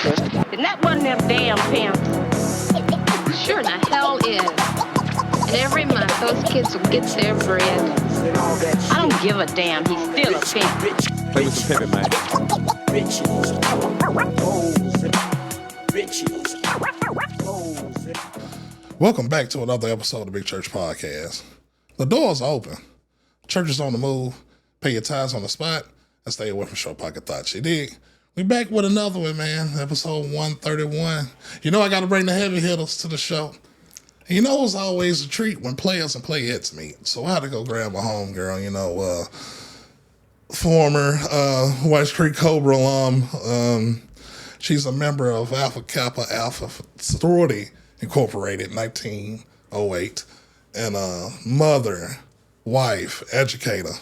And that wasn't them damn pimps. Sure the hell is. And every month, those kids will get their bread. I don't give a damn. He's still a pimp. Play with some pimpin', man. Welcome back to another episode of the Big Church Podcast. The door's open. Church is on the move. Pay your tithes on the spot and stay away from short pocket thoughts. You dig? We back with another one, man. Episode 131. You know I got to bring the heavy hitters to the show. And you know it's always a treat when players and playettes meet. So I had to go grab a homegirl, former White Creek Cobra alum. She's a member of Alpha Kappa Alpha Sorority Incorporated, 1908, and mother, wife, educator.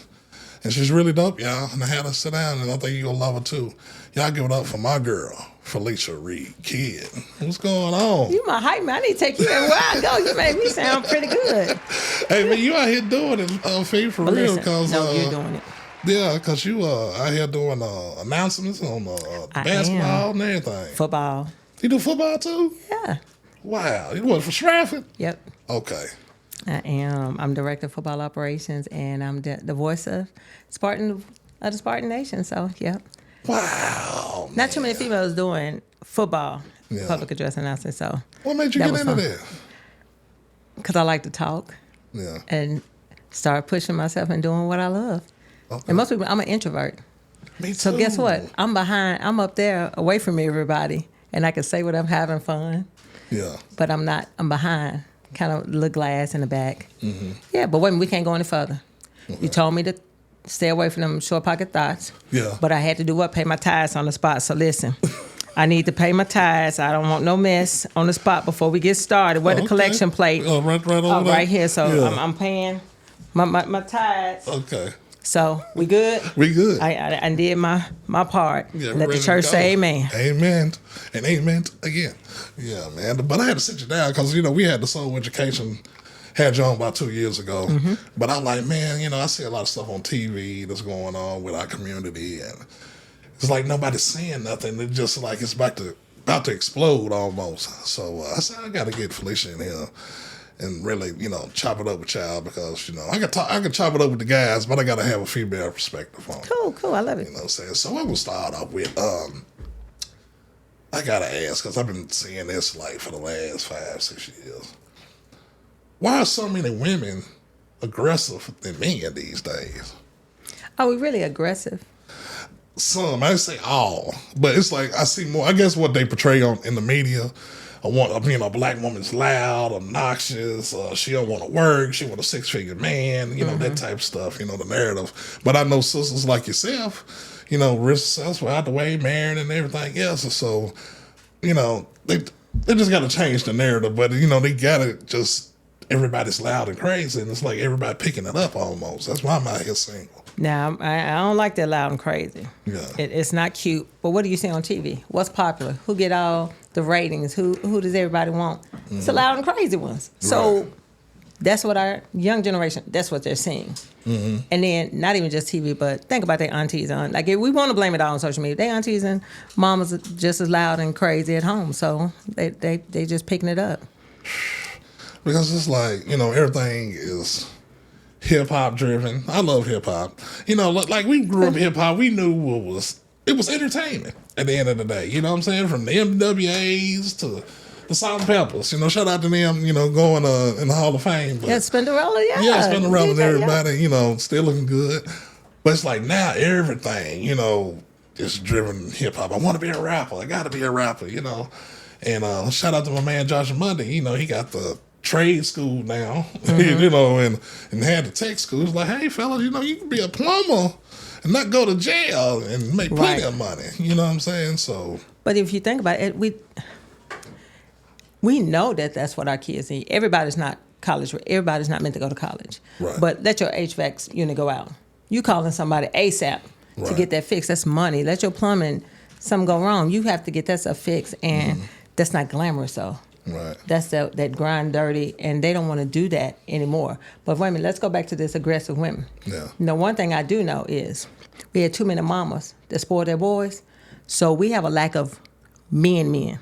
And she's really dope, y'all. And I had her sit down, and I think you're going to love her, too. Y'all give it up for my girl, Felicia Reed-Kidd. What's going on? You my hype man. I need to take you everywhere I go. You made me sound pretty good. Hey, man, you out here doing it, Fee, for But real. listen, you're doing it. Yeah, because you out here doing announcements on basketball and everything. Football. You do football, too? Yeah. Wow. You what, for Stratford? Yep. Okay. I am. I'm director of football operations, and I'm the voice of the Spartan Nation. So, yep. Wow. Not man. too many females doing football, Yeah. public address announcing. So, What made you get into that? because I like to talk Yeah. and start pushing myself and doing what I love. Okay. And most people, I'm an introvert. Me too. So guess what? I'm up there away from everybody, and I can say what I'm having fun. Yeah. But I'm not. I'm behind, kind of little glass in the back. Mm-hmm. Yeah, but wait, we can't go any further. Okay. You told me to stay away from them short pocket thoughts. Yeah. But I had to do what? Pay my tithes on the spot. So listen, I need to pay my tithes. I don't want no mess on the spot before we get started. Where the collection plate? Right over there? Right here. So Yeah. I'm paying my tithes. Okay. So we good? We good. I did my part. Yeah, Let ready the to church go. say amen. Amen. And amen again. Yeah, man. But I had to sit you down because, we had the Soul Education, had you on about 2 years ago. Mm-hmm. But I'm like, man, I see a lot of stuff on TV that's going on with our community. And it's like nobody's saying nothing. It's just like it's about to explode almost. So I said, I got to get Felicia in here and really, chop it up with y'all because, I can chop it up with the guys, but I got to have a female perspective on it. Cool. I love it. You know what I'm saying? So I'm going to start off with, I got to ask, because I've been seeing this like for the last 5-6 years. Why are so many women aggressive than men these days? Are we really aggressive? Some, I say all, but it's like I see more, I guess what they portray in the media. A black woman's loud, obnoxious. She don't want to work. She want a 6-figure man. That type of stuff. The narrative. But I know sisters like yourself, rich successful, out the way, married, and everything else. And so, they just got to change the narrative. But they got to just everybody's loud and crazy, and it's like everybody picking it up almost. That's why I'm out here single. Now, I don't like that loud and crazy. Yeah, it's not cute. But what do you see on TV? What's popular? Who get all the ratings? Who does everybody want? Mm-hmm. It's the loud and crazy ones. So right. That's what our young generation, that's what they're seeing. Mm-hmm. And then not even just TV, but think about their aunties. Like if we want to blame it all on social media, their aunties and mamas are just as loud and crazy at home. So they just picking it up. Because it's like, everything is hip-hop driven. I love hip-hop. Like we grew up hip-hop, we knew it was entertainment at the end of the day. You know what I'm saying? From the MWAs to the Salt and Peppers. Shout out to them, going in the Hall of Fame. But, Spinderella, yeah. Yeah, Spinderella and DJ, everybody, still looking good. But it's like now everything, is driven hip-hop. I want to be a rapper. I got to be a rapper, And shout out to my man Josh Monday. He got the trade school now, mm-hmm. and had the tech school. It's like, hey, fellas, you can be a plumber and not go to jail and make plenty of money. You know what I'm saying? So, but if you think about it, we know that that's what our kids need. Everybody's not college. Everybody's not meant to go to college. Right. But let your HVAC unit go out. You calling somebody ASAP to get that fixed. That's money. Let your plumbing, something go wrong. You have to get that stuff fixed, and that's not glamorous, though. Right. That's that grind dirty, and they don't want to do that anymore. But wait a minute, let's go back to this aggressive women. Yeah. One thing I do know is we had too many mamas that spoil their boys, so we have a lack of men.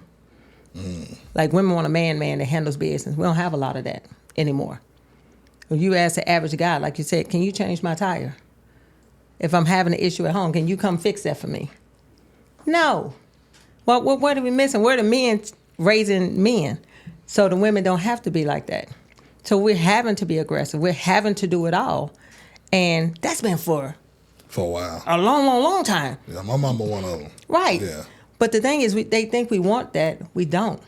Like women want a man that handles business. We don't have a lot of that anymore. When you ask the average guy, like you said, can you change my tire? If I'm having an issue at home, can you come fix that for me? No. Well, what are we missing? Where are the men raising men? So the women don't have to be like that. So we're having to be aggressive. We're having to do it all. And that's been for a while. A long time. Yeah, my mama one of them. Right. Yeah. But the thing is, they think we want that. We don't.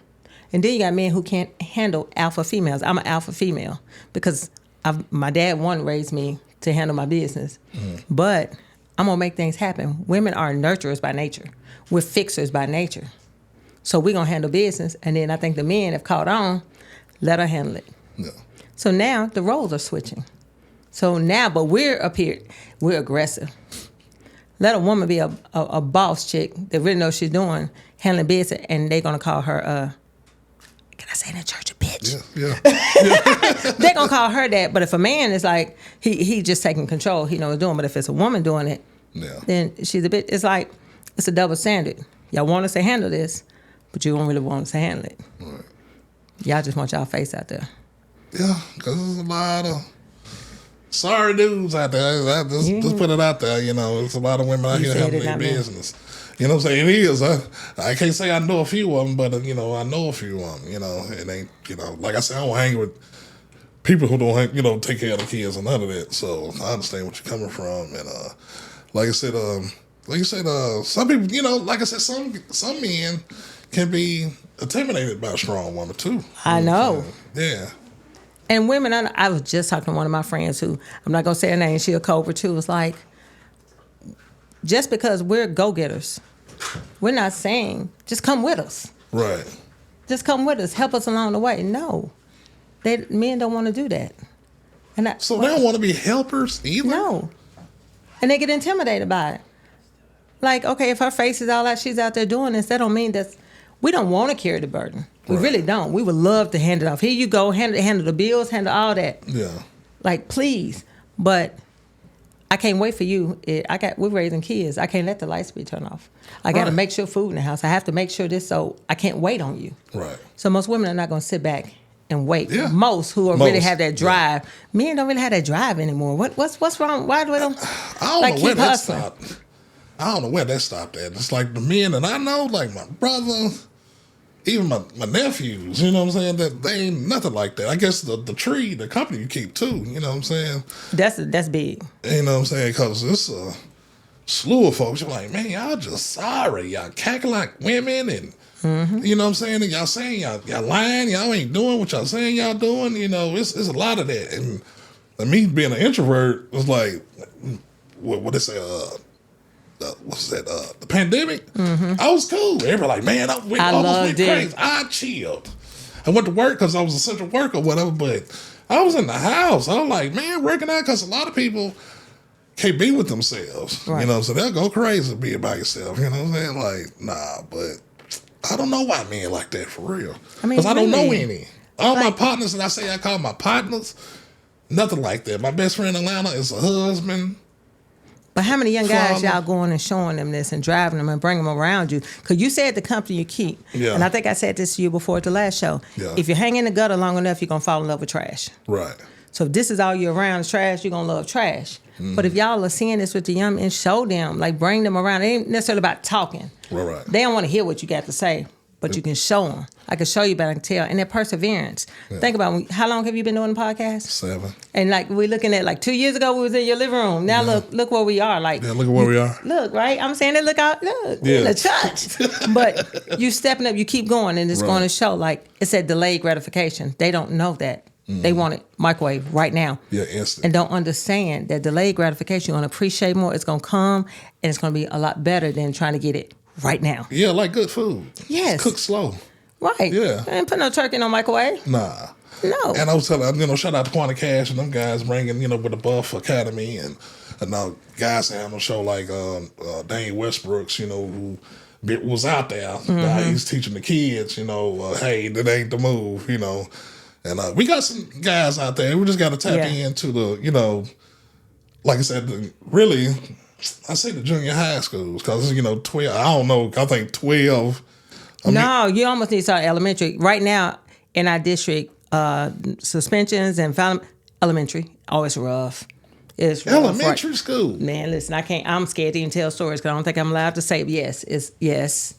And then you got men who can't handle alpha females. I'm an alpha female because my dad raised me to handle my business. But I'm going to make things happen. Women are nurturers by nature. We're fixers by nature. So we're going to handle business. And then I think the men have caught on, let her handle it. Yeah. So now the roles are switching. So now, but we're aggressive. Let a woman be a boss chick that really knows what she's doing, handling business, and they're going to call her, can I say that church a bitch? Yeah. They're going to call her that. But if a man is like, he just taking control, he knows what he's doing. But if it's a woman doing it, then she's a bitch. It's like, it's a double standard. Y'all want us to handle this, but you don't really want us to handle it. Right. Y'all just want y'all face out there. Yeah, because there's a lot of sorry dudes out there. Just put it out there, There's a lot of women out here handling their business. You know what I'm saying? It is. I can't say I know a few of them, but, I know a few of them, It ain't, like I said, I don't hang with people who don't, take care of the kids or none of that. So I understand what you're coming from. And like I said, some people, like I said, some men can be intimidated by a strong woman, too. I know. Yeah. And women, I was just talking to one of my friends who, I'm not going to say her name, she a Cobra too, was like, just because we're go-getters, we're not saying, just come with us. Right. Just come with us, help us along the way. No. Men don't want to do that. So they don't want to be helpers either? No. And they get intimidated by it. Like, okay, if her face is all out, she's out there doing this, that don't mean that we don't want to carry the burden. We really don't. We would love to hand it off. Here you go, handle the bills, handle all that. Yeah. Like, please. But I can't wait for you. We're raising kids. I can't let the lights be turned off. I got to make sure food in the house. I have to make sure this, so I can't wait on you. Right. So most women are not going to sit back and wait. Yeah. Most who really have that drive. Yeah. Men don't really have that drive anymore. What's wrong? Why do they don't? I don't know where that stopped. I don't know where that stopped at. It's like the men that I know, like my brother, even my nephews, you know what I'm saying? That they ain't nothing like that. I guess the company you keep too, you know what I'm saying? That's big. You know what I'm saying? Because it's a slew of folks. You're like, man, y'all just sorry. Y'all cackle like women and, you know what I'm saying? And y'all saying y'all lying. Y'all ain't doing what y'all saying y'all doing. It's a lot of that. And me being an introvert, was like, what they say, what's that? The pandemic. I was cool. Everybody like, man, I almost went crazy. I chilled. I went to work because I was a central worker or whatever, but I was in the house. I was like, man, working out because a lot of people can't be with themselves. Right. So they'll go crazy being by yourself. You know what I'm saying? Like, nah, but I don't know why men like that for real. Because I don't know any. All my partners, and I call my partners, nothing like that. My best friend in Atlanta is a husband. But how many young guys y'all going and showing them this and driving them and bringing them around you? Because you said the company you keep. Yeah. And I think I said this to you before at the last show. Yeah. If you hang in the gutter long enough, you're going to fall in love with trash. Right. So if this is all you're around is trash, you're going to love trash. But if y'all are seeing this with the young men, show them, like bring them around. It ain't necessarily about talking. Right. They don't want to hear what you got to say, but you can show them. I can show you, but I can tell. And that perseverance. Yeah. Think about how long have you been doing the podcast? 7. And like we're looking at like 2 years ago, we was in your living room. Now look where we are. Like look at where we are. Look, right? I'm saying that look in the church. But you stepping up, you keep going, and it's going to show. Like it's that delayed gratification. They don't know that. They want it microwave right now. Yeah, instant. And don't understand that delayed gratification, you're going to appreciate more. It's going to come, and it's going to be a lot better than trying to get it right now. Yeah, like good food. Yes. Cook slow. Right. Yeah. I ain't put no turkey in no microwave. Nah. No. And I was telling, shout out to Quantum Cash and them guys bringing, with the Buff Academy and now guys that have a show like Dane Westbrooks, who was out there. Now he's teaching the kids, hey, that ain't the move, And we got some guys out there. We just got to tap into the, like I said, really, I say the junior high schools because, 12, I don't know, I think 12 No, you almost need to start elementary. Right now, in our district, suspensions and elementary, it's rough. It's rough. Elementary school. Man, listen, I'm scared to even tell stories because I don't think I'm allowed to say yes. It's yes.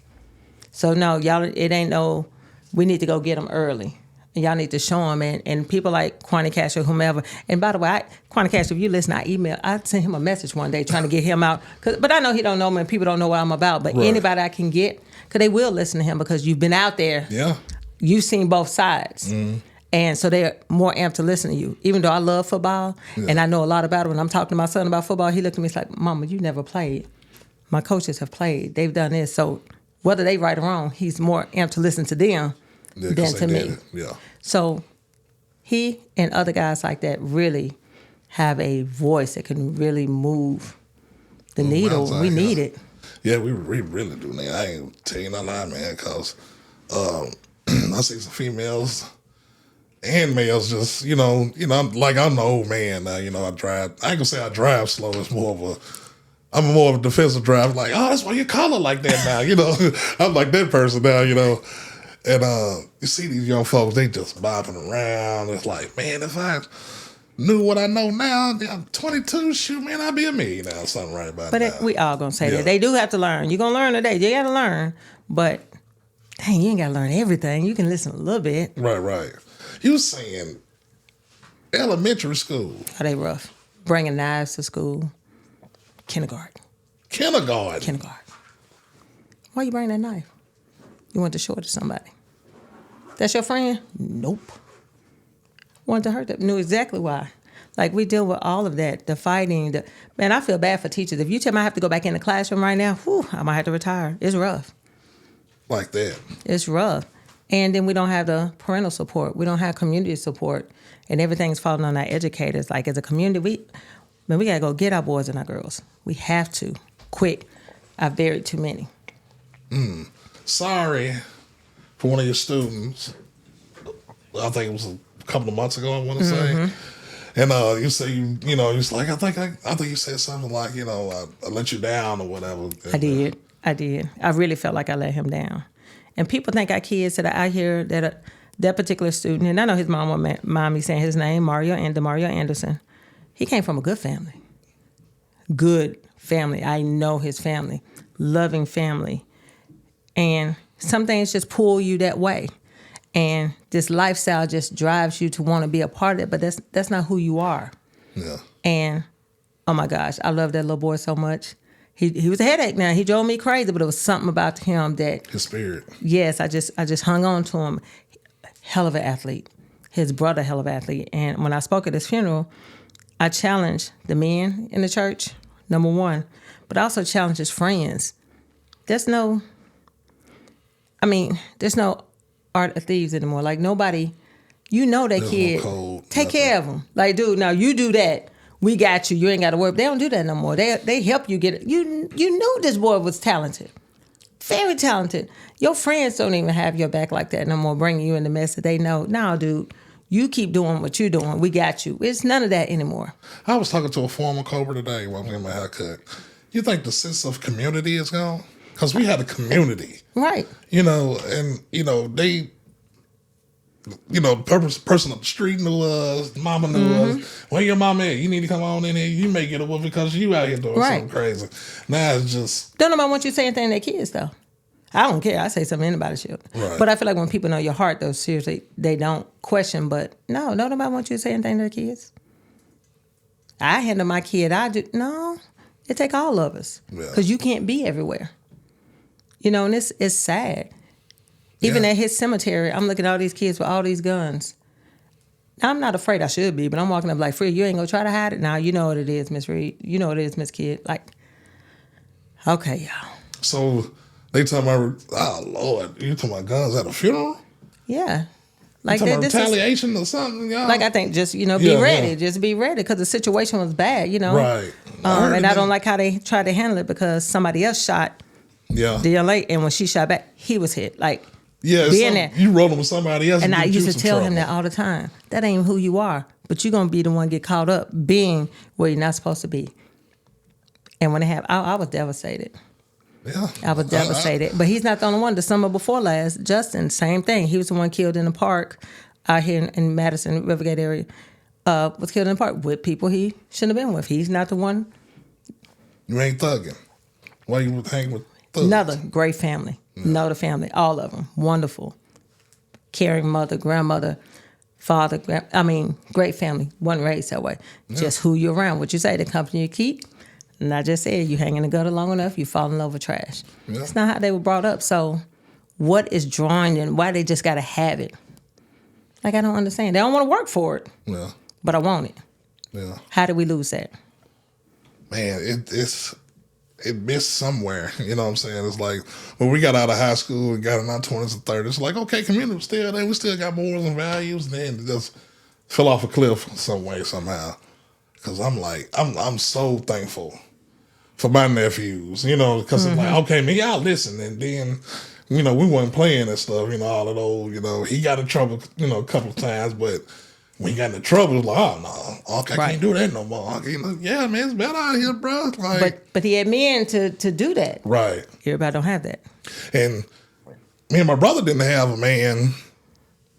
So no, y'all, it ain't no, we need to go get them early. And y'all need to show them. And people like Kwani Cash or whomever. And by the way, Kwani Cash, if you listen, I sent him a message one day trying to get him out. But I know he don't know me and people don't know what I'm about. But anybody I can get, because they will listen to him because you've been out there. Yeah. You've seen both sides. And so they're more amped to listen to you. Even though I love football and I know a lot about it. When I'm talking to my son about football, he looked at me, he's like, Mama, you never played. My coaches have played. They've done this. So whether they right or wrong, he's more amped to listen to them than to me. Yeah. So he and other guys like that really have a voice that can really move the needle. We need it. Yeah, we really do need it. I ain't tell you no lie, man, because I see some females and males just, I'm the old man now, I drive. I ain't gonna say I drive slow. It's I'm more of a defensive driver. Like, oh, that's why you call it like that now, I'm like that person now, And you see these young folks, they just bopping around. It's like, man, if I knew what I know now, I'm 22, shoot, man, I'd be a millionaire or something right about now. But we all gonna say that. They do have to learn. You're gonna learn today. You gotta learn. But, dang, you ain't gotta learn everything. You can listen a little bit. Right. You saying elementary school. Are they rough? Bringing knives to school. Kindergarten. Why you bring that knife? You want to show it to somebody. That's your friend? Nope. Want to hurt them. Knew exactly why. Like, we deal with all of that. The fighting. Man, I feel bad for teachers. If you tell me I have to go back in the classroom right now, I might have to retire. It's rough. Like that. It's rough. And then we don't have the parental support. We don't have community support. And everything's falling on our educators. Like, as a community, we got to go get our boys and our girls. We have to. Quick. I've buried too many. Sorry for one of your students. I think it was a couple of months ago, I want to say. And you say, it's like, I think you said something like, I let you down or whatever. I did. I really felt like I let him down. And people think our kids that are out here, that particular student, and I know his mom won't mind me saying his name, Mario Anderson. He came from a good family. Good family. I know his family. Loving family. And some things just pull you that way. And this lifestyle just drives you to want to be a part of it, but that's not who you are. Yeah. And, oh my gosh, I love that little boy so much. He was a headache now. He drove me crazy, but it was something about him that... His spirit. Yes, I just hung on to him. Hell of an athlete. His brother, hell of an athlete. And when I spoke at his funeral, I challenged the men in the church, number one, but I also challenged his friends. There's no art of thieves anymore. Like, nobody, that kid, take care of them. Like, dude, now you do that. We got you. You ain't got to worry. They don't do that no more. They help you get it. You knew this boy was talented. Very talented. Your friends don't even have your back like that no more, bringing you in the mess that they know. No, dude, you keep doing what you're doing. We got you. It's none of that anymore. I was talking to a former Cobra today while I was getting my haircut. You think the sense of community is gone? Because we had a community. Right. They... person up the street knew us, mama knew us. Where your mama at? You need to come on in here. You may get a whooping because you out here doing something crazy. Now it's just... Don't nobody want you to say anything to their kids, though. I don't care. I say something to anybody's children. Right. But I feel like when people know your heart, though, seriously, they don't question. But no, nobody want you to say anything to their kids. I handle my kid. No, it take all of us. Because you can't be everywhere. And it's sad. Even at his cemetery, I'm looking at all these kids with all these guns. I'm not afraid. I should be, but I'm walking up like, Free, you ain't gonna try to hide it? Now, you know what it is, Miss Reed. You know what it is, Miss Kidd. Like, okay, y'all. So they talking about, oh, Lord, you talking about guns at a funeral? Yeah. Like, this retaliation or something, y'all? Like, I think just, be ready. Yeah. Just be ready, because the situation was bad, Right. And I don't like how they tried to handle it, because somebody else shot the young lady, and when she shot back, he was hit. Like, being there. You rolling with somebody else. And I used to tell him that all the time. That ain't who you are. But you're going to be the one get caught up being where you're not supposed to be. And when it happened, I was devastated. Yeah. I was devastated. But he's not the only one. The summer before last, Justin, same thing. He was the one killed in the park out here in Madison, Rivergate area. Was killed in the park with people he shouldn't have been with. He's not the one. You ain't thugging. Why you would hang with thugs? Another great family. Know the family. All of them. Wonderful. Caring mother, grandmother, father. Great family. Wasn't raised that way. Yeah. Just who you're around. What you say, the company you keep. And I just said, you hang in the gutter long enough, you fall in love with trash. Yeah. It's not how they were brought up. So what is drawing them? Why they just got to have it? Like, I don't understand. They don't want to work for it. Yeah. But I want it. Yeah. How did we lose that? Man, it missed somewhere. You know what I'm saying? It's like when we got out of high school and got in our 20s and 30s, it's like, okay, community was still there. We still got morals and values. And then it just fell off a cliff some way, somehow. Because I'm so thankful for my nephews, you know, because it's like, okay, man, y'all listen. And then, you know, we wasn't playing that stuff, you know, all of those, you know, he got in trouble, you know, a couple of times, but when he got into trouble, it was like, oh, no, Uncle, I can't do that no more. Uncle, you know, yeah, man, it's better out here, bro. Like, but he had men to do that. Right. Everybody don't have that. And me and my brother didn't have a man,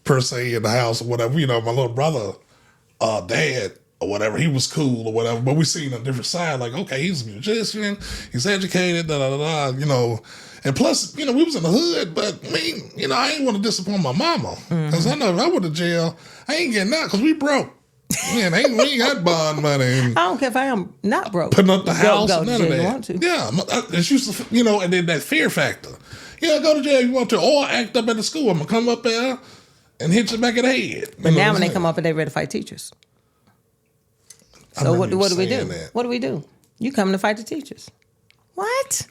per se, in the house or whatever. You know, my little brother, dad, or whatever, he was cool or whatever, but we seen a different side, like, okay, he's a musician, he's educated, you know, and plus, you know, we was in the hood, but me, you know, I ain't want to disappoint my mama, because I know if I went to jail, I ain't getting out, because we broke. Man, we ain't got bond money. And I don't care if I am not broke. putting up the house, go none to of jail that. you want to. Yeah, it's used to, you know, and then that fear factor. Yeah, go to jail if you want to, or act up at the school. I'm going to come up there and hit you back in the head. But now when they come up and they ready to fight teachers. So what do we do? That. What do we do? You coming to fight the teachers. What?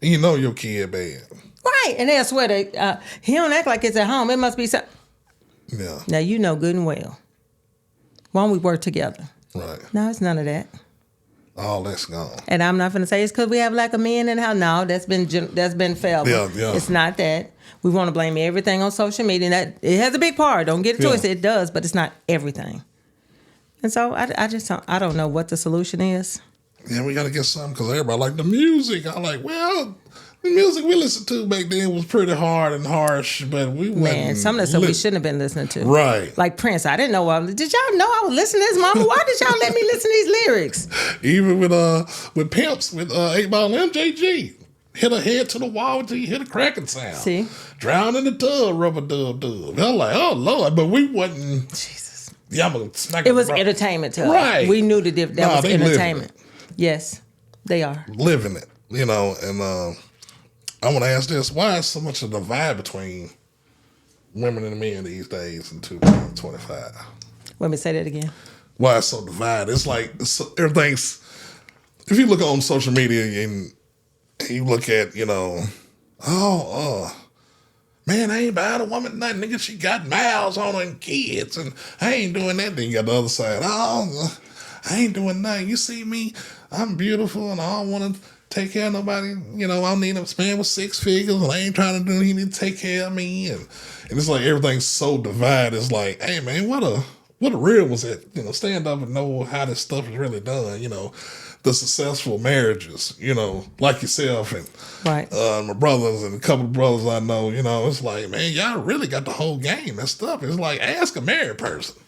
You know your kid bad. Right. And they'll swear that he don't act like it's at home. It must be something. Yeah. Now, you know good and well. Why don't we work together? Right. No, it's none of that. All that's gone. And I'm not going to say it's because we have lack of men in the house. No, that's been failed. Yeah. It's not that. We want to blame everything on social media. And that it has a big part. Don't get it twisted. It does, but it's not everything. And so I don't know what the solution is. Yeah, we got to get something because everybody like the music. I like, well, the music we listened to back then was pretty hard and harsh, but some of the stuff we shouldn't have been listening to. Right. Like Prince. I didn't know. Did y'all know I was listening to this, Mama? Why did y'all let me listen to these lyrics? Even with Pimps, with 8 Ball MJG. Hit her head to the wall until you hear the cracking sound. See? Drown in the tub, rubber dub dub. I'm like, oh, Lord. But we wasn't. Jesus. Yeah, I'm going to smack it was entertainment to us. Right. We knew that was entertainment. Yes, they are. Living it, you know, and I want to ask this. Why is so much of the divide between women and men these days in 2025? Let me say that again. Why it's so divided? It's like everything's, if you look on social media and you look at, you know, man, I ain't buying a woman nothing. Nigga, she got miles on her and kids, and I ain't doing that. Then you got the other side. Oh, I ain't doing nothing. You see me? I'm beautiful, and I don't want to take care of nobody. You know, I need a man with 6 figures, and I ain't trying to do. He need to take care of me, and it's like everything's so divided. It's like, hey, man, what a real was it? You know, stand up and know how this stuff is really done. You know, the successful marriages, you know, like yourself and right. My brothers and a couple of brothers I know, you know, it's like, man, y'all really got the whole game and stuff. It's like, ask a married person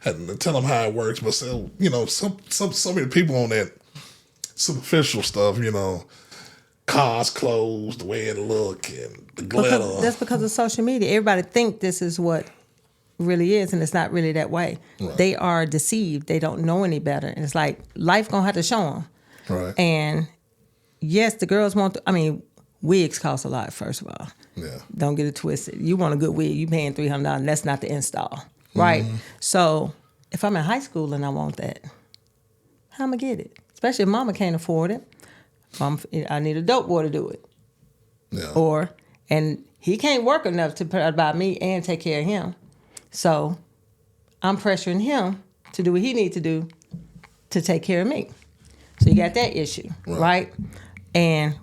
and tell them how it works. But so, you know, so many people on that superficial stuff, you know, cars, clothes, the way it look, and the glitter. That's because of social media. Everybody think this is what really is, and it's not really that way. Right. They are deceived. They don't know any better, and it's like life gonna have to show them. Right. And yes, the girls want to, I mean, wigs cost a lot, first of all. Yeah. Don't get it twisted. You want a good wig, you paying $300, and that's not the install, right? Mm-hmm. So if I'm in high school and I want that, how am I get it? Especially if mama can't afford it. I need a dope boy to do it. Yeah. And he can't work enough to buy me and take care of him. So I'm pressuring him to do what he needs to do to take care of me. So you got that issue, right? And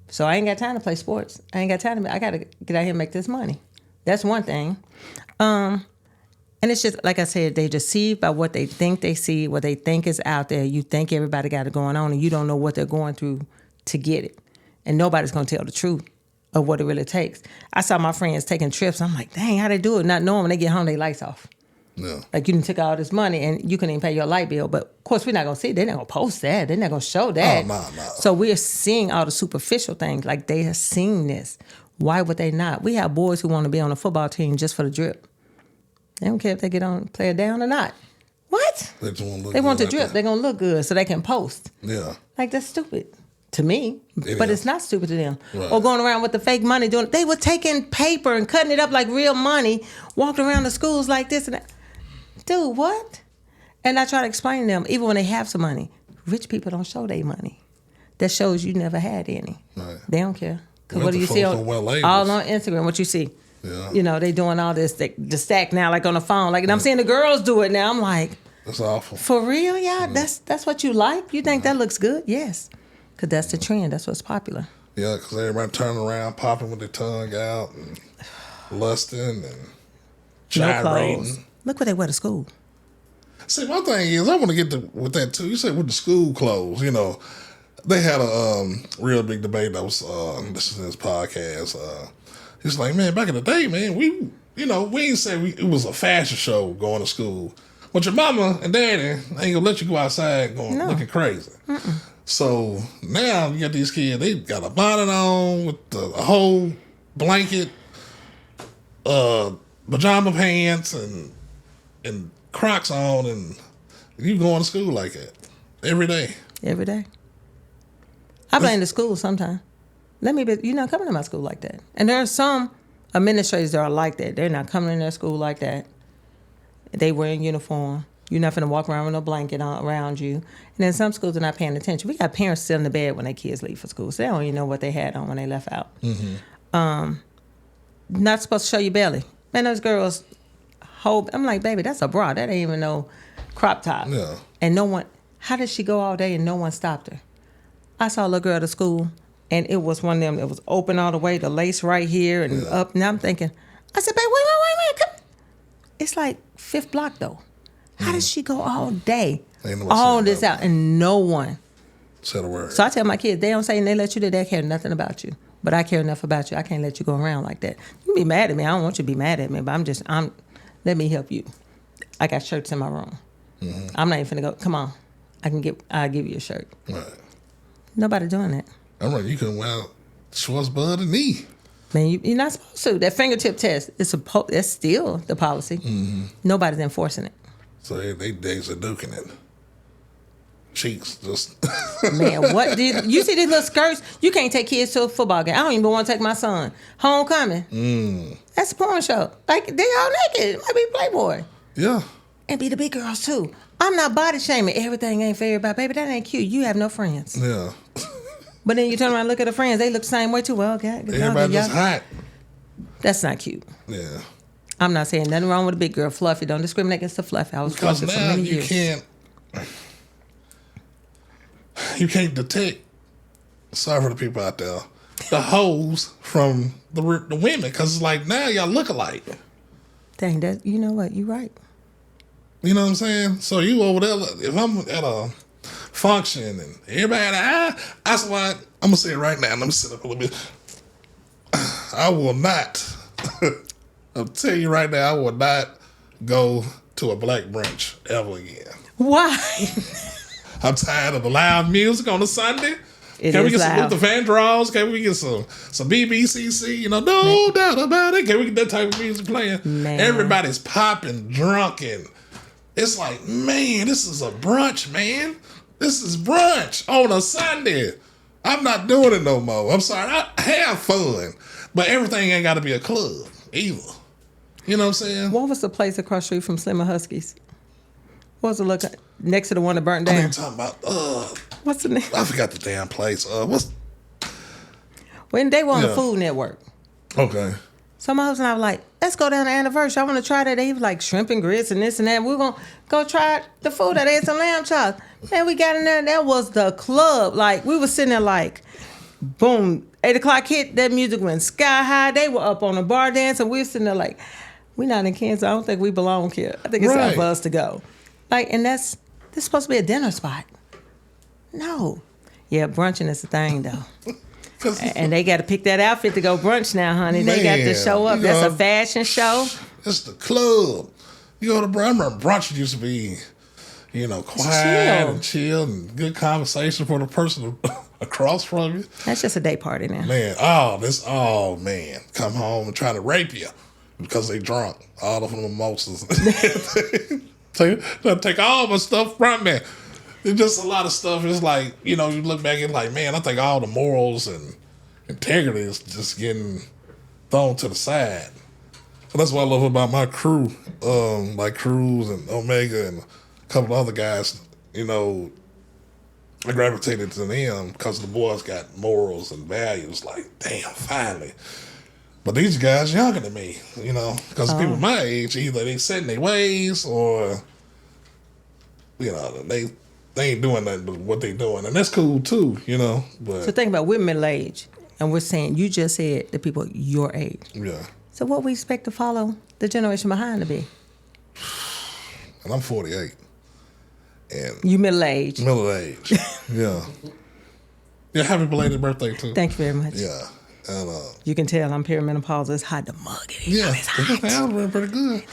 so I ain't got time to play sports. I got to get out here and make this money. That's one thing. And it's just, like I said, they deceived by what they think they see, what they think is out there. You think everybody got it going on, and you don't know what they're going through to get it. and nobody's gonna tell the truth of what it really takes. I saw my friends taking trips. I'm like, dang, how they do it? Not knowing when they get home, they lights off. Yeah. Like you done took all this money and you couldn't even pay your light bill. But of course, we're not gonna see it. They're not gonna post that. They're not gonna show that. Oh, no. So we're seeing all the superficial things. Like they have seen this. Why would they not? We have boys who want to be on a football team just for the drip. They don't care if they get on play it down or not. What? They want the drip. They're gonna look good so they can post. Yeah. Like that's stupid to me, but it's not stupid to them. Right. Or going around with the fake money doing. They were taking paper and cutting it up like real money, walking around the schools like this and that. Dude, what? And I try to explain to them, even when they have some money, rich people don't show their money. That shows you never had any. Right. They don't care. Because what do you see all on Instagram? What you see? Yeah. You know, they doing all this, the stack now, like on the phone. Like, and I'm seeing the girls do it now. I'm like, that's awful. For real, y'all? That's what you like? You think that looks good? Yes. Because that's the trend. That's what's popular. Yeah, because everybody turning around, popping with their tongue out, and lusting and gyrating. No. Look what they wear to school. See, my thing is, I want to get with that too. You said with the school clothes, you know, they had a real big debate that was this is his podcast. He's like, man, back in the day, man, we ain't say it was a fashion show going to school, but your mama and daddy ain't gonna let you go outside looking crazy. Mm-mm. So now you got these kids, they got a bonnet on with a whole blanket, pajama pants, and Crocs on, and you going to school like that every day. Every day. I blame the school sometimes. You're not coming to my school like that. And there are some administrators that are like that. They're not coming in their school like that. They wearing uniform. You're not finna walk around with no blanket around you. And then some schools are not paying attention. We got parents still in the bed when their kids leave for school, so they don't even know what they had on when they left out. Mm-hmm. Not supposed to show your belly. Man, those girls I'm like, baby, that's a bra. That ain't even no crop top. Yeah. And how did she go all day and no one stopped her? I saw a little girl at school, and it was one of them that was open all the way, the lace right here and up. Now I'm thinking, I said, babe, wait. Come. It's like 5th block, though. How does she go all day, all this out, and no one said a word? So I tell my kids, they don't say and they let you do that. They care nothing about you. But I care enough about you. I can't let you go around like that. You can be mad at me. I don't want you to be mad at me, but let me help you. I got shirts in my room. Mm-hmm. I'm not even finna go, come on. I'll give you a shirt. Right. Nobody doing that. I'm like, you can wear shorts, bud, and knee. Man, you're not supposed to. That fingertip test, that's still the policy. Mm-hmm. Nobody's enforcing it. So they days are duking it. Cheeks just. Man, what did you see these little skirts? You can't take kids to a football game. I don't even want to take my son. Homecoming. That's a porn show. Like, they all naked. It might be Playboy. Yeah. And be the big girls too. I'm not body shaming. Everything ain't for everybody. Baby, that ain't cute. You have no friends. Yeah. But then you turn around and look at the friends. They look the same way too. Well, okay. Everybody just hot. That's not cute. Yeah. I'm not saying nothing wrong with a big girl. Fluffy. Don't discriminate against the fluffy. I was fluffy for many years. You can't detect, sorry for the people out there, the hoes from the women, because it's like, now y'all look alike. Dang, you know what? You're right. You know what I'm saying? So you over there, if I'm at a function and everybody, I swear, I'm going to say it right now. Let me sit up a little bit. I will not, I'll tell you right now, I will not go to a black brunch ever again. Why? I'm tired of the loud music on a Sunday. Can we get loud. some Luther Vandross? Can we get some BBCC? No doubt about it. Can we get that type of music playing? Man. Everybody's popping, drunk, and it's like, man, this is a brunch, man. This is brunch on a Sunday. I'm not doing it no more. I'm sorry. I have fun, but everything ain't got to be a club either. You know what I'm saying? What was the place across the street from Slimmer Huskies? What was it look next to the one that burnt down? I ain't talking about. What's the name? I forgot the damn place. When they were on the Food Network. Okay. So my husband and I were like, let's go down to Anniversary. I want to try that. They was like shrimp and grits and this and that. We're going to go try the food. They had some lamb chops. Man, we got in there. That was the club. Like, we were sitting there like, boom. 8 o'clock hit. That music went sky high. They were up on the bar dance. And we were sitting there like, we're not in Kansas. I don't think we belong here. I think it's time for us to go. Like, and this is supposed to be a dinner spot. No. Yeah, brunching is the thing, though. And they got to pick that outfit to go brunch now, honey. They got to show up. That's a fashion show. It's the club. You go to brunch. I remember brunch used to be, quiet and chill and good conversation for the person across from you. That's just a day party now. Man, man, come home and try to rape you because they drunk. All of them mimosas. Take all my stuff from me. It's just a lot of stuff. It's like, you look back and like, man, I think all the morals and integrity is just getting thrown to the side. So that's what I love about my crew, like Cruz and Omega and a couple of other guys, I gravitated to them because the boys got morals and values. Like, damn, finally. But these guys younger than me, because people my age, either they set in their ways or, they ain't doing nothing but what they doing. And that's cool too, But So think about, we're middle age, and we're saying, you just said the people your age. Yeah. So what we expect to follow the generation behind to be? And I'm 48. And you middle age. Middle age. Yeah. Yeah, happy belated birthday too. Thank you very much. Yeah. And you can tell I'm perimenopausal. It's hot to mug it. Yeah. It's hot. I was pretty good.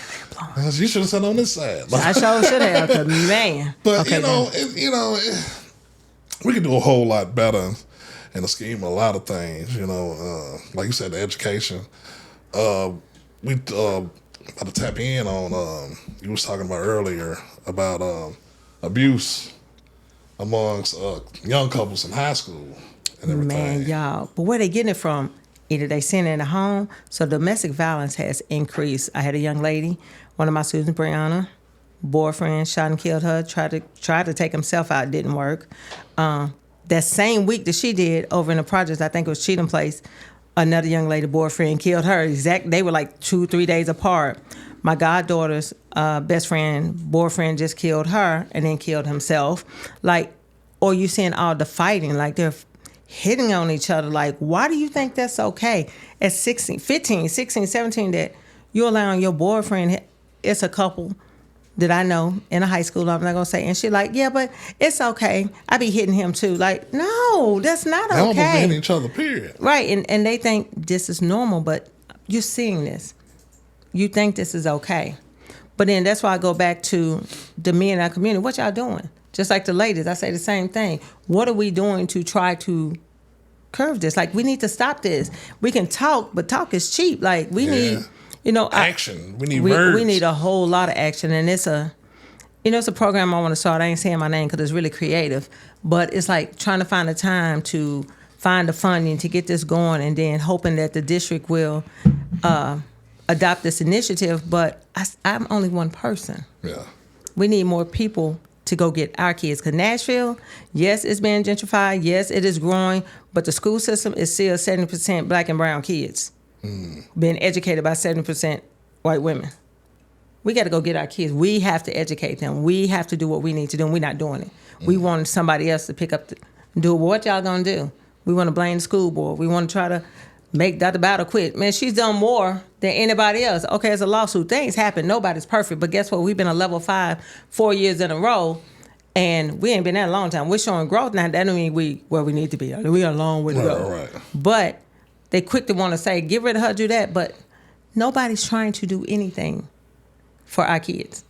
You should have sat on this side. I sure should have, cause man. But okay, we could do a whole lot better in the scheme of a lot of things, like you said, the education. We got to tap in on you was talking about earlier about abuse amongst young couples in high school and everything. Man, y'all. But where they getting it from? Either they send it in the home, so domestic violence has increased. I had a young lady, one of my students, Brianna, boyfriend shot and killed her, tried to take himself out, didn't work. That same week that she did, over in the projects, I think it was Cheatham Place, another young lady, boyfriend, killed her. They were like 2-3 days apart. My goddaughter's best friend, boyfriend just killed her and then killed himself. Or you seeing all the fighting, like they're hitting on each other. Like, why do you think that's okay? At 16, 15, 16, 17, that you're allowing your boyfriend, it's a couple that I know in a high school, I'm not going to say, and she like, yeah, but it's okay. I be hitting him too. Like, no, that's not okay. They almost hitting each other, period. Right, and they think this is normal, but you're seeing this. You think this is okay. But then that's why I go back to the men in our community. What y'all doing? Just like the ladies, I say the same thing. What are we doing to try to curb this? Like, we need to stop this. We can talk, but talk is cheap. Like, we need, action. We need words. We need a whole lot of action, and it's a program I want to start. I ain't saying my name because it's really creative, but it's like trying to find a time to find the funding to get this going, and then hoping that the district will adopt this initiative. But I'm only one person. Yeah, we need more people to go get our kids. Because Nashville, yes, it's being gentrified. Yes, it is growing. But the school system is still 70% black and brown kids being educated by 70% white women. We got to go get our kids. We have to educate them. We have to do what we need to do, and we're not doing it. We want somebody else to pick up and do it. What y'all going to do? We want to blame the school board. We want to try to make Dr. Battle quit. Man, she's done more than anybody else. Okay, it's a lawsuit. Things happen. Nobody's perfect. But guess what? We've been a level 5 4 years in a row, and we ain't been there a long time. We're showing growth now. That don't mean we where we need to be. We got a long way to go. Right. But they quick to want to say, get rid of her, do that. But nobody's trying to do anything for our kids.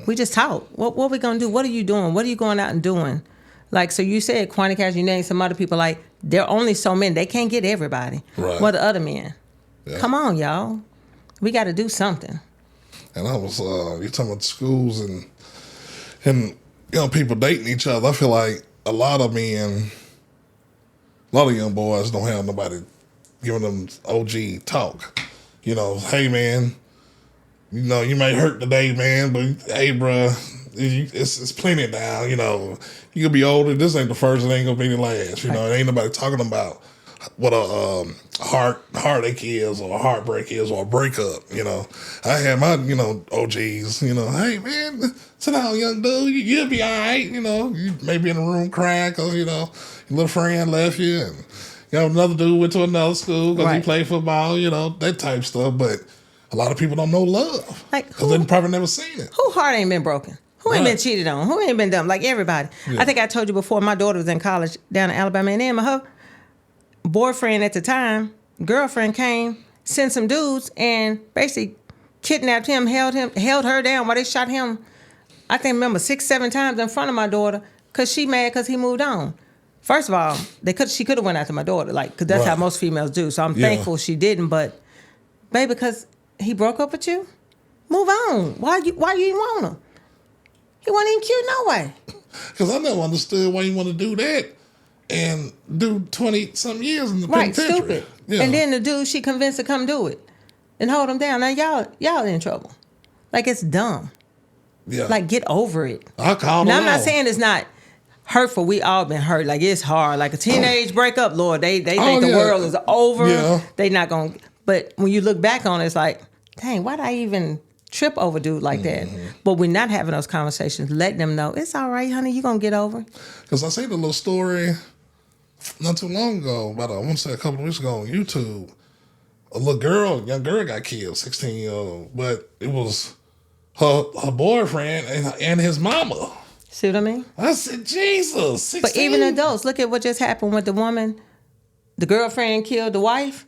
We just talk. What we going to do? What are you doing? What are you going out and doing? Like, so you said, Quanti Cash, you named some other people, like, there are only so many. They can't get everybody. Right. What the other men? Yeah. Come on, y'all. We got to do something. And I was, you talking about schools and people dating each other. I feel like a lot of young boys don't have nobody giving them OG talk. Hey, man, you may hurt today, man, but hey, bruh, it's plenty now. You could be older. This ain't the first. It ain't gonna be the last. It ain't nobody talking about what a heartache is, or a heartbreak is, or a breakup. I had my OGs. Hey man, sit down, young dude. You'll be all right. You may be in the room crying because your little friend left you, and another dude went to another school because he played football. That type stuff. But a lot of people don't know love because they probably never seen it. Who heart ain't been broken? Who ain't been cheated on? Who ain't been dumb? Like everybody. Yeah. I think I told you before, my daughter was in college down in Alabama, and her boyfriend at the time, girlfriend came, sent some dudes, and basically kidnapped him, held her down while they shot him. I think remember 6-7 times in front of my daughter because she mad because he moved on. First of all, she could have went after my daughter, like, because that's how most females do. So I'm thankful she didn't. But, baby, because he broke up with you, move on. Why you even want him? He wasn't even cute no way. Because I never understood why you want to do that and do 20-something years in the penitentiary. Right, stupid. Yeah. And then the dude she convinced to come do it and hold him down. Now y'all in trouble. Like, it's dumb. Yeah. Like, get over it. I call Now, them I'm not out. saying it's not hurtful. We all been hurt. Like, it's hard. Like a teenage breakup, Lord, they think the world is over. Yeah. They not going to. But when you look back on it, it's like, dang, why'd I even trip over dude like that? But we're not having those conversations, letting them know, it's all right, honey, you going to get over it. Because I seen a little story not too long ago, about I want to say a couple of weeks ago on YouTube. A young girl got killed, 16-year-old, but it was her boyfriend and his mama. See what I mean? I said, Jesus, 16. But even adults, look at what just happened with the woman. The girlfriend killed the wife,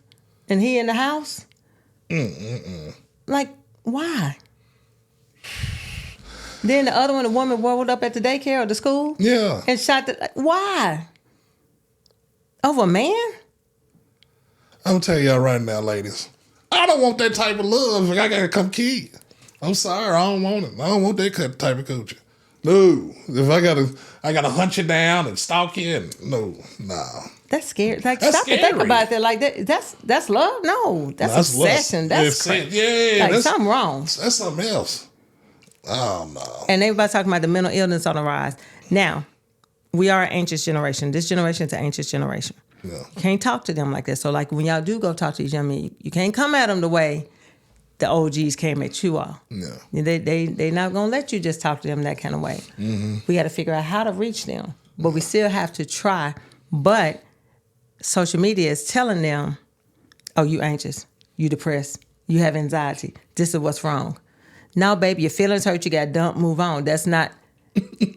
and he in the house. Like, why? Then the other one, the woman rolled up at the daycare or the school. Yeah. And shot why? Over a man? I'm telling y'all right now, ladies, I don't want that type of love. I gotta come kid. I'm sorry, I don't want it. I don't want that type of coochie. No. If I gotta hunt you down and stalk you, and no. That's scary. Like, That's stop scary. and think about that. Like, that's love? No, that's obsession. That's crazy. Yeah, like, something wrong. That's something else. Oh no. And everybody talking about the mental illness on the rise. Now, we are an anxious generation. This generation is an anxious generation. Yeah. You can't talk to them like that. So, like, when y'all do go talk to these young men, you can't come at them the way the OGs came at you all. Yeah. They not gonna let you just talk to them that kind of way. We got to figure out how to reach them, but we still have to try. But social media is telling them, "Oh, you anxious, you depressed, you have anxiety. This is what's wrong." Now, baby, your feelings hurt. You got dumped. Move on. That's not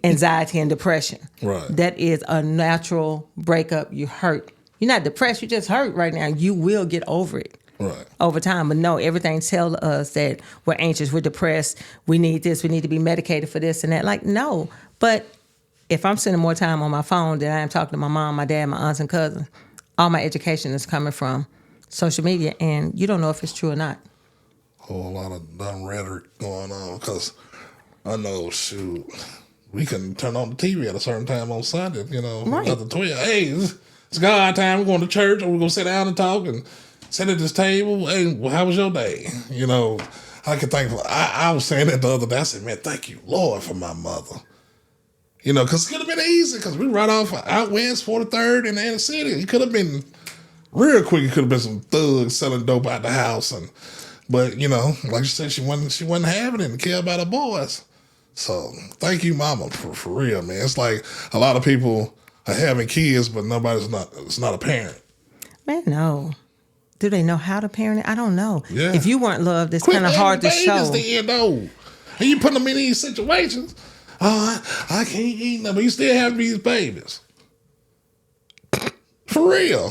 anxiety and depression. Right. That is a natural breakup. You hurt. You're not depressed. You just hurt right now. You will get over it. Right. Over time. But no, everything tells us that we're anxious, we're depressed, we need this, we need to be medicated for this and that. Like, no. But if I'm spending more time on my phone than I am talking to my mom, my dad, my aunts and cousins, all my education is coming from social media, and you don't know if it's true or not. Whole lot of dumb rhetoric going on, because I know, shoot, we can turn on the TV at a certain time on Sunday, Right. After 12. Hey, it's God time. We're going to church, or we're going to sit down and talk and sit at this table. Hey, well, how was your day? I can thank. I was saying that the other day. I said, man, thank you, Lord, for my mother. Because it could have been easy, because we right off out west, 43rd in the inner city. It could have been real quick. It could have been some thugs selling dope out the house, but like you said, she wasn't having it and care about her boys. So thank you, Mama, for real, man. It's like a lot of people are having kids, but it's not a parent. Man, no. Do they know how to parent it? I don't know. Yeah. If you weren't loved, it's kind of hard to show. And you putting them in these situations. Oh, I can't eat them, but you still have these babies. For real.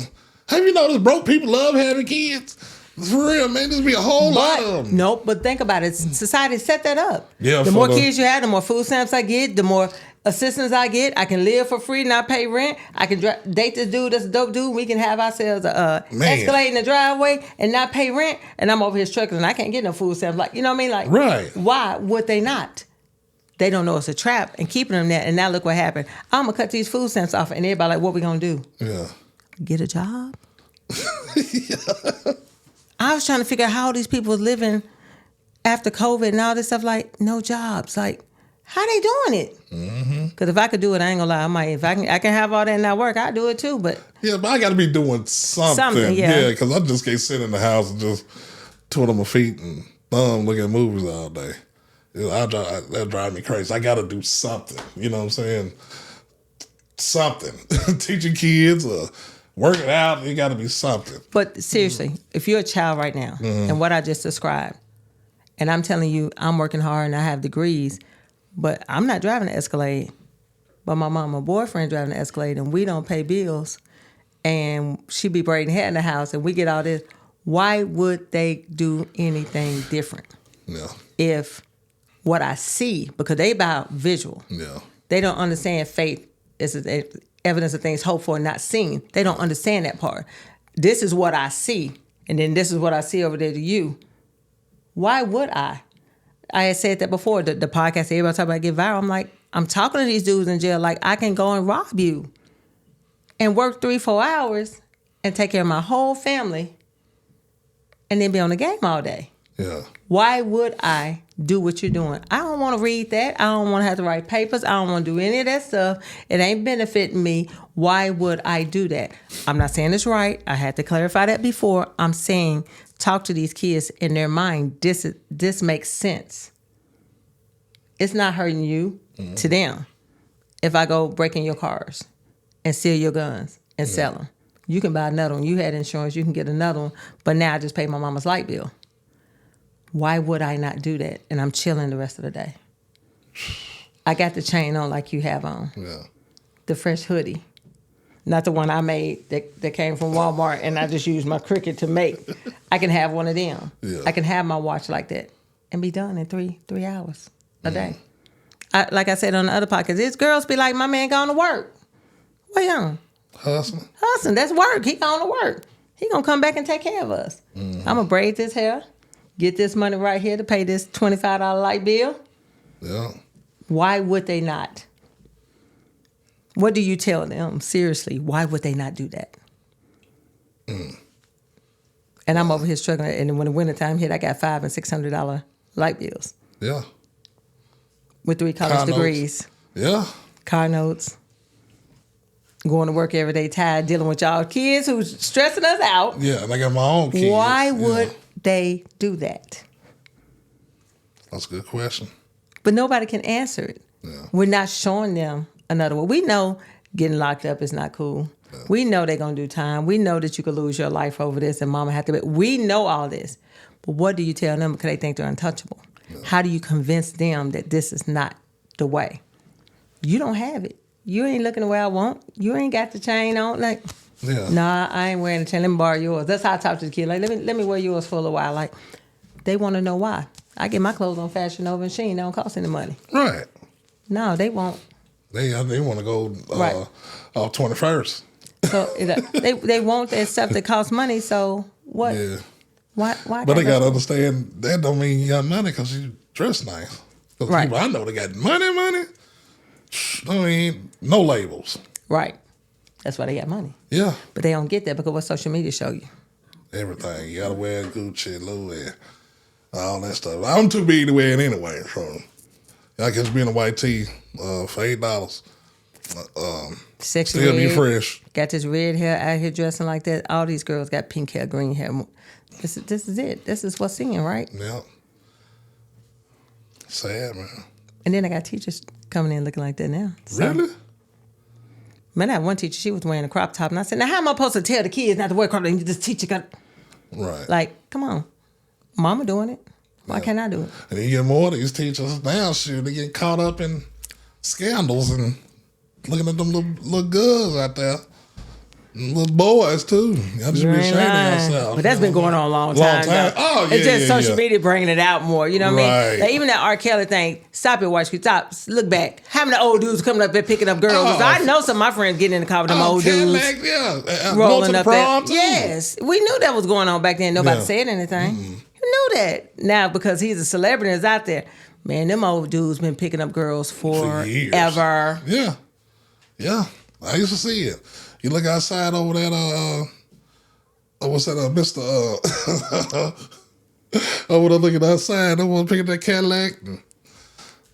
Have you noticed broke people love having kids? For real, man. There's be a whole lot of them. Nope, but think about it. Society set that up. Yeah, the more kids you have, the more food stamps I get, the more assistance I get. I can live for free, not pay rent. I can date this dude that's a dope dude. We can have ourselves a Escalade in the driveway and not pay rent. And I'm over here struggling. I can't get no food stamps. Like, you know what I mean? Like, right. Why would they not? They don't know it's a trap and keeping them there. And now look what happened. I'm going to cut these food stamps off. And everybody like, what we going to do? Yeah. Get a job? I was trying to figure out how these people was living after COVID and all this stuff, like, no jobs. Like, how they doing it? Because if I could do it, I ain't gonna lie, I might. If I can have all that and not work, I'd do it too. But yeah, but I got to be doing something. Yeah, because I just can't sit in the house and just twiddle my feet and look at movies all day. That drive me crazy. I got to do something. You know what I'm saying? Something. Teaching kids or working out, it got to be something. But seriously, if you're a child right now, and what I just described, and I'm telling you, I'm working hard and I have degrees, but I'm not driving the Escalade. But my mom, my boyfriend driving the Escalade, and we don't pay bills. and she be braiding hair in the house, and we get all this. Why would they do anything different? Yeah. If what I see, because they about visual. Yeah. They don't understand faith is evidence of things hoped for and not seen. They don't understand that part. This is what I see, and then this is what I see over there to you. Why would I? I had said that before, the podcast, everybody talk about get viral. I'm like, I'm talking to these dudes in jail like I can go and rob you and work 3-4 hours and take care of my whole family and then be on the game all day. Yeah. Why would I do what you're doing? I don't want to read that. I don't want to have to write papers. I don't want to do any of that stuff. It ain't benefiting me. Why would I do that? I'm not saying it's right. I had to clarify that before. I'm saying talk to these kids in their mind. This makes sense. It's not hurting you to them. If I go break in your cars and steal your guns and sell them, you can buy another one. You had insurance. You can get another one. But now I just paid my mama's light bill. Why would I not do that? And I'm chilling the rest of the day. I got the chain on like you have on. Yeah. The fresh hoodie. Not the one I made that came from Walmart and I just used my Cricut to make. I can have one of them. Yeah. I can have my watch like that and be done in three hours a day. Like I said on the other podcast, these girls be like, my man going to work. What you on? Hustling. Hustling, that's work. He going to work. He going to come back and take care of us. I'm going to braid this hair, get this money right here to pay this $25 light bill. Yeah. Why would they not? What do you tell them? Seriously, why would they not do that? And I'm over here struggling. And when the wintertime hit, I got $500 and $600 light bills. Yeah. With 3 college Car degrees. Notes. Yeah. Car notes. Going to work every day, tired, dealing with y'all kids who's stressing us out. Yeah, and I got my own kids. Why would they do that? That's a good question. But nobody can answer it. Yeah. We're not showing them another way. We know getting locked up is not cool. Yeah. We know they're going to do time. We know that you could lose your life over this and mama have to be. We know all this. But what do you tell them because they think they're untouchable? Yeah. How do you convince them that this is not the way? You don't have it. You ain't looking the way I want. You ain't got the chain on. Like, nah, I ain't wearing the chain. Let me borrow yours. That's how I talk to the kid. Like, let me wear yours for a little while. Like, they want to know why. I get my clothes on Fashion Nova and Shein. They don't cost any money. Right. No, they won't. They want to go right. 21st. So they want that stuff that costs money. So what? Yeah. Why? But they got to understand that don't mean you got money because you dress nice. Right. People I know they got money. I mean, no labels. Right. That's why they got money. Yeah. But they don't get that because what social media show you? Everything. You got to wear Gucci, Louis, all that stuff. I'm too big to wear it anyway. So I guess being a white tee for $8. Sexy still red, be fresh. Got this red hair out here dressing like that. All these girls got pink hair, green hair. This is it. This is what's singing, right? Yeah. Sad, man. And then I got teachers coming in looking like that now. So, really? Man, I had one teacher, she was wearing a crop top. And I said, now how am I supposed to tell the kids not to wear crop top? This teacher got... Right. Like, come on. Mama doing it. Why can't I do it? And then you get more of these teachers now, they get caught up in scandals and looking at them little girls out there. Little boys, too. Y'all just be ashamed of yourself. But that's been going on a long time. Oh, yeah, it's just social media bringing it out more. You know what I mean? Like, even that R. Kelly thing, stop it, watch, stop, look back. How many old dudes coming up there picking up girls? I know some of my friends getting in the car with them old dudes. Rolling up there. Yes. We knew that was going on back then. Nobody said anything. You knew that. Now, because he's a celebrity and is out there, man, them old dudes been picking up girls forever. Yeah. Yeah. I used to see it. You look outside over that, what's that, Mr. Over there looking outside, no one picking that Cadillac.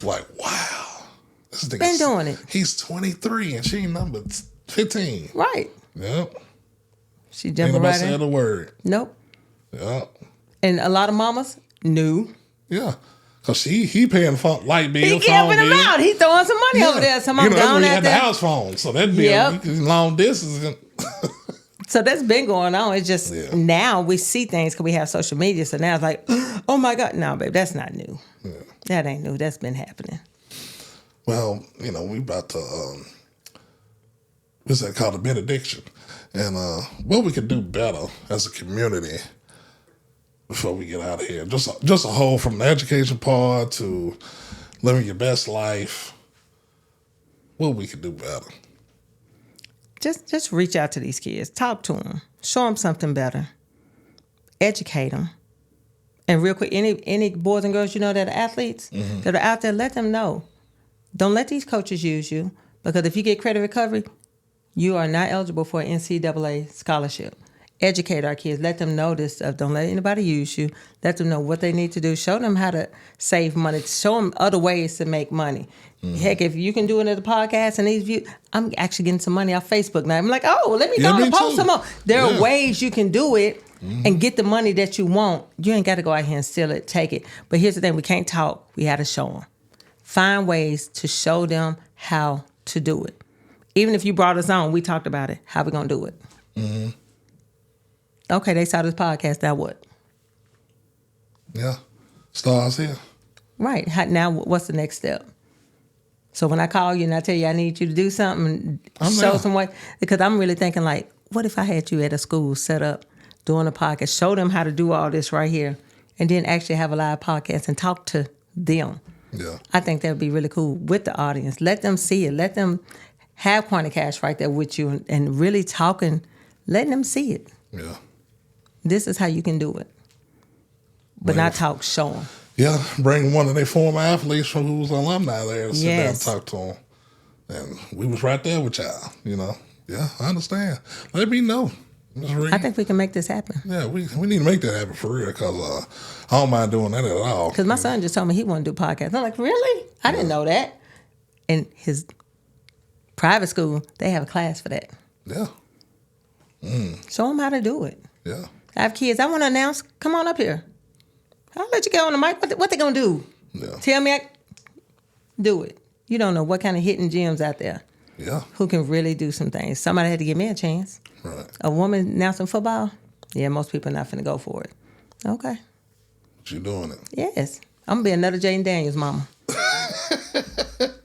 Like, wow. This nigga been doing it. He's 23 and she number 15. Right. Yep. She jumping right in. Ain't nobody said a word. Nope. Yep. And a lot of mamas knew. Yeah. Because he paying light bill, he giving them out. He throwing some money over there. Some that's down where he at had the house phone. So that bill, long distance. So that's been going on. It's just now we see things because we have social media. So now it's like, oh my God. No, babe, that's not new. Yeah. That ain't new. That's been happening. Well, we about to, what's that called? A benediction. And what we could do better as a community before we get out of here. Just a whole, from the education part to living your best life. What we could do better. Just reach out to these kids. Talk to them. Show them something better. Educate them. And real quick, any boys and girls you know that are athletes that are out there, let them know. Don't let these coaches use you, because if you get credit recovery, you are not eligible for an NCAA scholarship. Educate our kids. Let them know this stuff. Don't let anybody use you. Let them know what they need to do. Show them how to save money. Show them other ways to make money. Heck, if you can do it at the podcast and these views, I'm actually getting some money off Facebook now. I'm like, oh, let me go and post some more. There are ways you can do it and get the money that you want. You ain't got to go out here and steal it, take it. But here's the thing, we can't talk. We had to show them. Find ways to show them how to do it. Even if you brought us on, we talked about it. How we going to do it? Mm-hmm. Okay, they saw this podcast. Now what? Yeah. Stars here. Right. Now what's the next step? So when I call you and I tell you I need you to do something, show some way. Because I'm really thinking like, what if I had you at a school set up doing a podcast, show them how to do all this right here, and then actually have a live podcast and talk to them. Yeah. I think that would be really cool with the audience. Let them see it. Let them have Quanti Cash right there with you and really talking, letting them see it. Yeah. This is how you can do it. But not talk, show them. Yeah, bring one of their former athletes from who was alumni there to sit down and talk to them. And we was right there with y'all, you know. Yeah, I understand. Let me know. I think we can make this happen. Yeah, we need to make that happen for real, because I don't mind doing that at all. Because my son just told me he wanted to do podcasts. I'm like, really? I didn't know that. In his private school, they have a class for that. Yeah. Show them how to do it. Yeah. I have kids. I want to announce. Come on up here. I'll let you get on the mic. What they going to do? Yeah. Tell me. Do it. You don't know what kind of hidden gems out there. Yeah. Who can really do some things. Somebody had to give me a chance. Right. A woman announcing football? Yeah, most people are not finna go for it. Okay. But you doing it. Yes. I'm going to be another Jaden Daniels mama.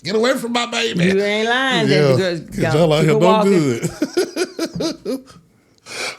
Get away from my baby. You ain't lying. Yeah. Because y'all out here no good.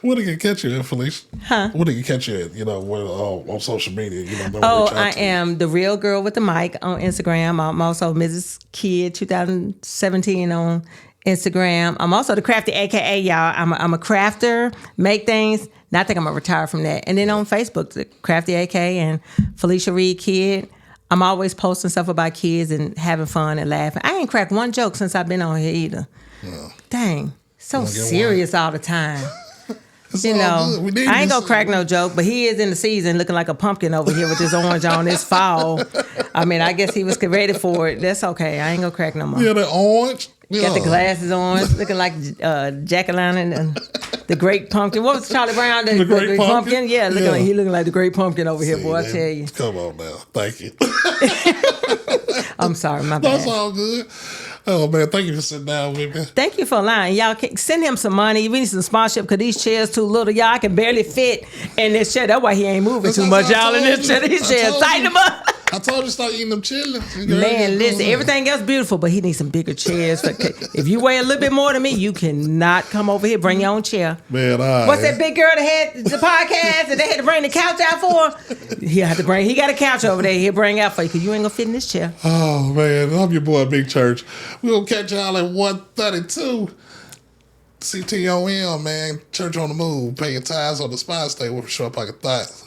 Where did you catch you at, Felicia? Huh? Where did you catch you at, on social media? I am the real girl with the mic on Instagram. I'm also Mrs. Kidd 2017 on Instagram. I'm also the crafty AKA, y'all. I'm a crafter, make things. Now I think I'm going to retire from that. And then on Facebook, the crafty AK and Felicia Reed-Kidd. I'm always posting stuff about kids and having fun and laughing. I ain't cracked one joke since I've been on here either. Yeah. Dang. So serious all the time. You know, I ain't gonna crack no joke, but he is in the season looking like a pumpkin over here with his orange on this fall. I mean, I guess he was ready for it. That's okay. I ain't gonna crack no more. Yeah, the orange. Yeah. Got the glasses on, looking like Jack O'Lantern and the Great Pumpkin. What was Charlie Brown? The Great Pumpkin? Yeah, he looking like the Great Pumpkin over here, boy, I tell you. Come on now. Thank you. I'm sorry, my bad. That's all good. Oh, man, thank you for sitting down with me. Thank you for allowing. Y'all can send him some money. We need some sponsorship because these chairs too little. Y'all, I can barely fit in this chair. That's why he ain't moving too much, y'all, in this chair. These chairs, tighten them up. I told you to start eating them chitlins. Man, listen, everything else beautiful, but he needs some bigger chairs. If you weigh a little bit more than me, you cannot come over here. Bring your own chair. Man, what's that big girl that had the podcast and they had to bring the couch out for her? He got a couch over there. He'll bring out for you because you ain't going to fit in this chair. Oh, man. I'm your boy, Big Church. We're going to catch y'all at 132. CTOM, man. Church on the move. Pay your tithes on the spine. Stay with a short pocket thighs.